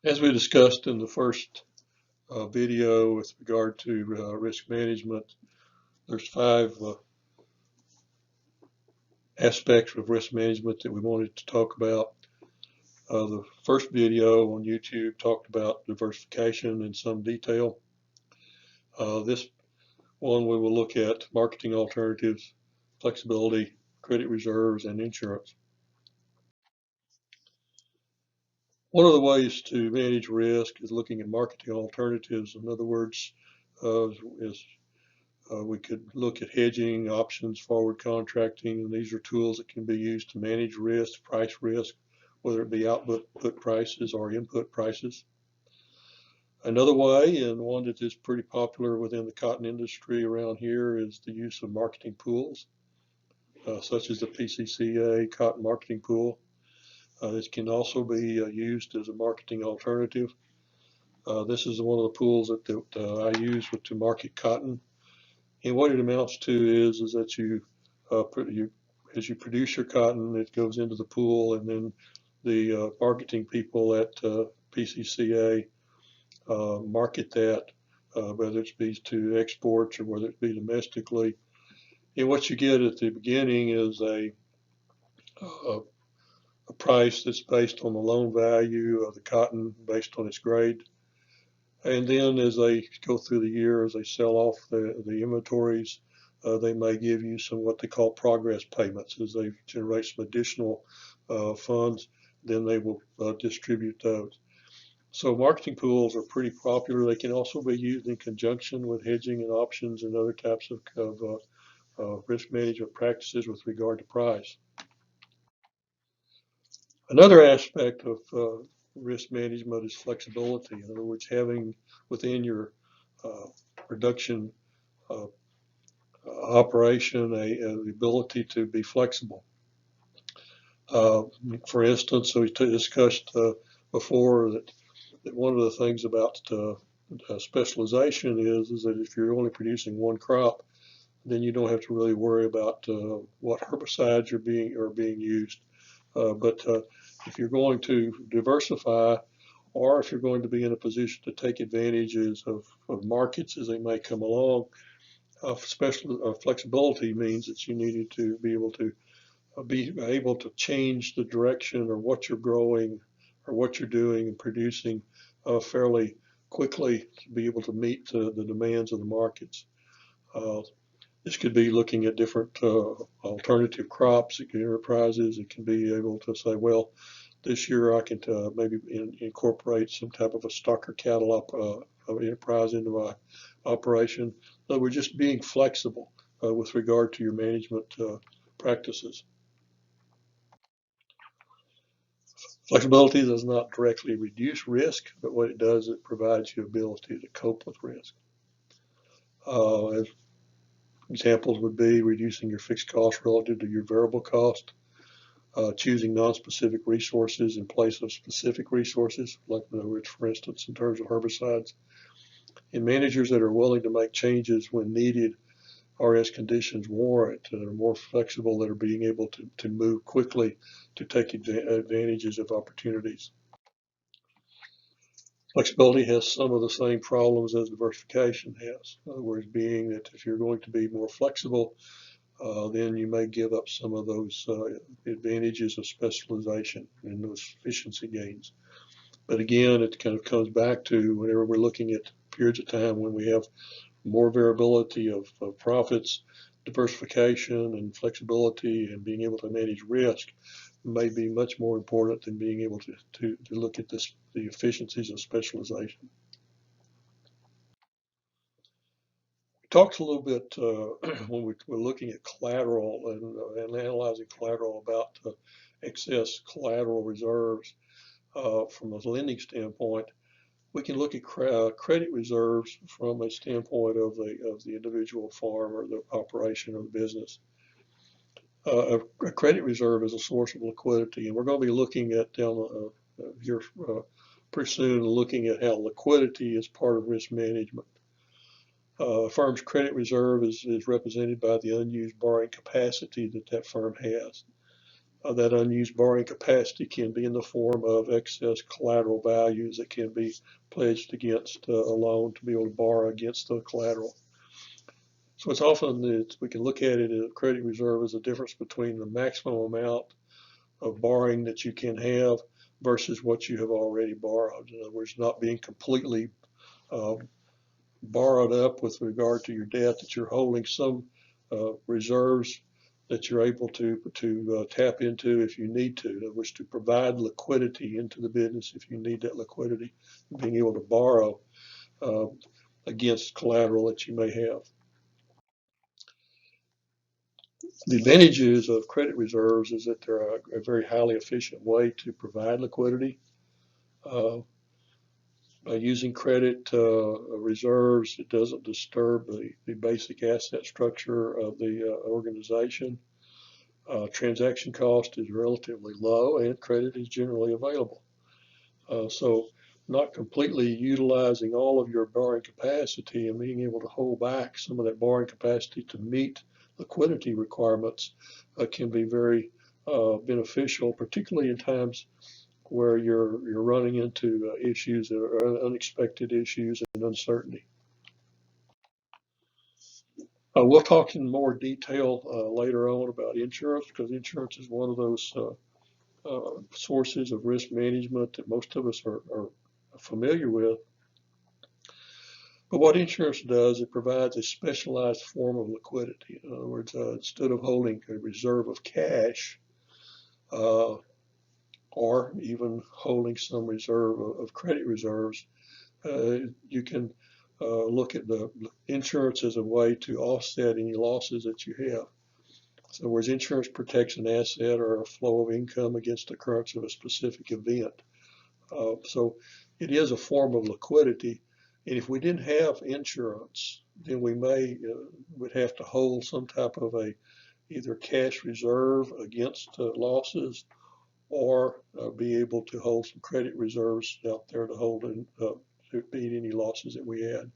As we discussed in the first video with regard to risk management, there's five aspects of risk management that we wanted to talk about. The first video on YouTube talked about diversification in some detail. This one we will look at marketing alternatives, flexibility, credit reserves, and insurance. One of the ways to manage risk is looking at marketing alternatives. In other words, is we could look at hedging, options, forward contracting, and these are tools that can be used to manage risk, price risk, whether it be output prices or input prices. Another way, and one that is pretty popular within the cotton industry around here, is the use of marketing pools, such as the PCCA Cotton Marketing Pool. This can also be used as a marketing alternative. This is one of the pools that I use to market cotton. And what it amounts to is that as you produce your cotton, it goes into the pool, and then the marketing people at PCCA market that, whether it be to exports or whether it be domestically. And what you get at the beginning is a price that's based on the loan value of the cotton based on its grade. And then as they go through the year, as they sell off the inventories, they may give you some what they call progress payments. As they generate some additional funds, then they will distribute those. So marketing pools are pretty popular. They can also be used in conjunction with hedging and options and other types of risk management practices with regard to price. Another aspect of risk management is flexibility. In other words, having within your production operation the ability to be flexible. For instance, we discussed before that one of the things about specialization is that if you're only producing one crop, then you don't have to really worry about what herbicides are being used. But if you're going to diversify, or if you're going to be in a position to take advantages of markets as they may come along, flexibility means that you needed to be able to change the direction or what you're growing or what you're doing and producing fairly quickly to be able to meet the demands of the markets. This could be looking at different alternative crops, enterprises. It can be able to say, well, this year I can maybe incorporate some type of a stocker cattle enterprise into my operation. So we're just being flexible with regard to your management practices. Flexibility does not directly reduce risk, but what it does, it provides you ability to cope with risk. Examples would be reducing your fixed cost relative to your variable cost, choosing non-specific resources in place of specific resources, like in other words, for instance, in terms of herbicides, and managers that are willing to make changes when needed or as conditions warrant, that are more flexible, that are being able to move quickly to take advantages of opportunities. Flexibility has some of the same problems as diversification has. In other words, being that if you're going to be more flexible, then you may give up some of those advantages of specialization and those efficiency gains. But again, it kind of comes back to whenever we're looking at periods of time when we have more variability of profits, diversification and flexibility and being able to manage risk may be much more important than being able to look at the efficiencies of specialization. We talked a little bit when we were looking at collateral and analyzing collateral about excess collateral reserves from a lending standpoint. We can look at credit reserves from a standpoint of the individual farm or the operation of the business. A credit reserve is a source of liquidity, and we're going to be looking at down here pretty soon, looking at how liquidity is part of risk management. A firm's credit reserve is represented by the unused borrowing capacity that firm has. That unused borrowing capacity can be in the form of excess collateral values that can be pledged against a loan to be able to borrow against the collateral. So it's often that we can look at it as a credit reserve as a difference between the maximum amount of borrowing that you can have versus what you have already borrowed. In other words, not being completely uh, borrowed up with regard to your debt, that you're holding some reserves that you're able to tap into if you need to, which to provide liquidity into the business if you need that liquidity, being able to borrow uh, against collateral that you may have. The advantages of credit reserves is that they're a very highly efficient way to provide liquidity. Uh, by using credit reserves, it doesn't disturb the basic asset structure of the organization. Transaction cost is relatively low and credit is generally available. So not completely utilizing all of your borrowing capacity and being able to hold back some of that borrowing capacity to meet liquidity requirements can be very beneficial, particularly in times where you're running into issues that are unexpected issues and uncertainty. We'll talk in more detail later on about insurance, because insurance is one of those sources of risk management that most of us are familiar with. But what insurance does, it provides a specialized form of liquidity. In other words, instead of holding a reserve of cash, uh, or even holding some reserve of credit reserves, you can look at the insurance as a way to offset any losses that you have. So, whereas insurance protects an asset or a flow of income against the occurrence of a specific event. So, it is a form of liquidity. And if we didn't have insurance, then we would have to hold some type of a either cash reserve against losses, or be able to hold some credit reserves out there to hold and to beat any losses that we had.